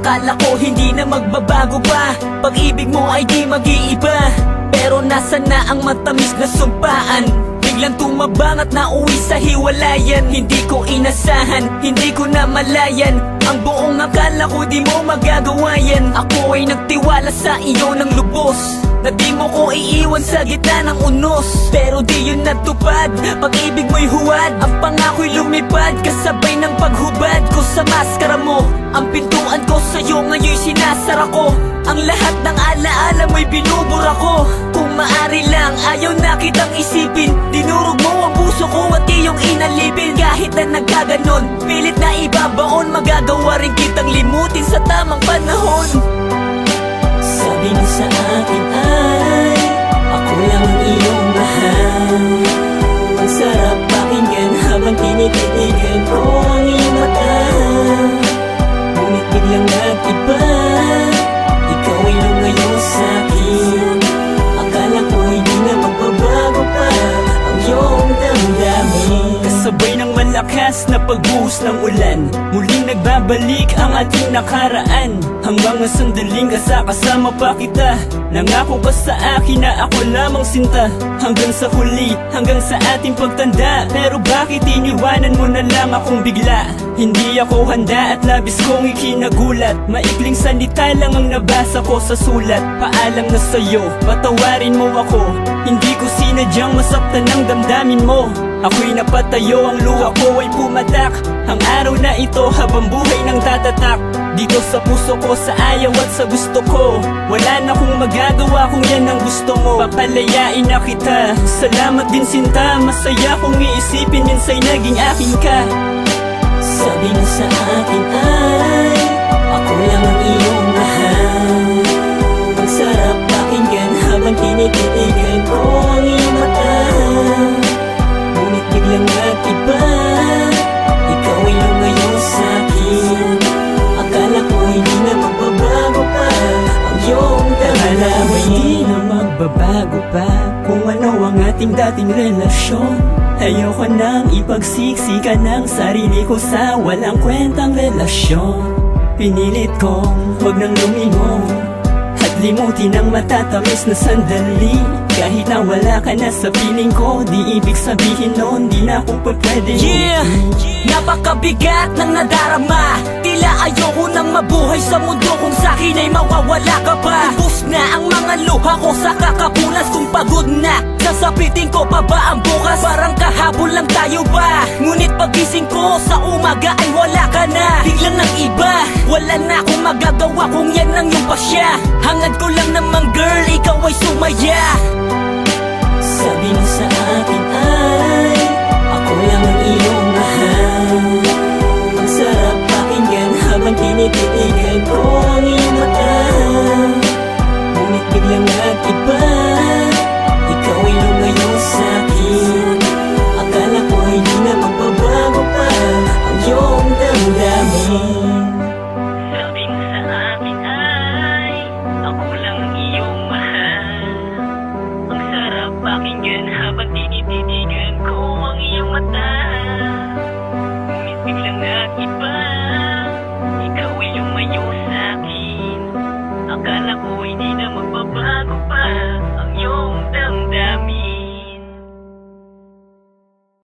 Akala ko hindi na magbabago pa, pag-ibig mo ay di mag-iiba. Pero nasa na ang matamis na sumpaan? Biglang tumabang at nauwi sa hiwalayan. Hindi ko inasahan, hindi ko na malayan. Ang buong akala ko di mo magagawa yan. Ako ay nagtiwala sa iyo ng lubos, na di mo ko iiwan sa gitna ng unos. Pero di yun natupad, pag-ibig mo'y huwad. Ang pangako'y lumipad, kasabay ng paghubad ko sa maskara mo. Ang pintuan ko sa'yo ngayon'y sinasara ko. Ang lahat ng alaala mo'y binubura ko. Kung maari lang, ayaw na kitang isipin. Dinurog mo ang puso ko at iyong inalipin. Kahit na nagkaganon, pilit na ibabaon. Magagawa rin kitang limutin sa tamang panahon. Sabi mo sa akin ay ako lang ang iyong mahal. Ang sarap pakinggan habang tinititigan ko ang iyong mata. Ngunit biglang nag-iba, ikaw ay lumayo sa'kin. Akala ko hindi na magbabago pa ang iyong damdamin. Kasabay ng malakas na pagbuhos ng ulan, muling nagbabalik ang ating nakaraan. Hanggang nga sandaling kasama pa kita, nangako ka sa akin na ako lamang sinta. Hanggang sa huli, hanggang sa ating pagtanda. Pero bakit iniwanan mo na lang akong bigla? Hindi ako handa at labis kong ikinagulat. Maikling salita lang ang nabasa ko sa sulat. Paalam na sa'yo, patawarin mo ako. Hindi ko sinadyang masaktan ang damdamin mo. Ako'y napatayo, ang luha ko ay pumatak. Ang araw na ito habang buhay nang tatatak. Dito sa puso ko, sa ayaw at sa gusto ko. Wala na kong magagawa kung yan ang gusto mo. Papalayain na kita, salamat din sinta. Masaya kong iisipin minsa'y naging akin ka. Sabi mo sa akin ay ako lang ang iyong mahal. Ang sarap pakinggan habang tinititigan ko ang iyong mata. Ngunit biglang nag-iba, ikaw ay lumayo sa'kin. Akala ko hindi na magbabago pa ang iyong damdamin. Akala mo hindi na magbabago pa kung ano ang ating dating relasyon. Ayoko nang ipagsiksikan ng sarili ko sa walang kwentang relasyon. Pinilit kong huwag nang lumingon at limutin ang matatamis na sandali. Kahit na wala ka na sa piling ko, di ibig sabihin nun di na ako pwede. Yeah! Napakabigat ng nadarama. Tila ayoko nang mabuhay sa mundo kung sa'kin ay mawawala ka pa. Ubus na ang mga luha ko sa kakapunas kung pagod na. Sasapitin ko pa ba ang bukas? Parang kahapon lang tayo ba? Ngunit pagising ko sa umaga ay wala ka na. Biglang nang iba, wala na akong magagawa kung yan ang iyong pasya. Hangad ko lang naman girl, ikaw ay sumaya.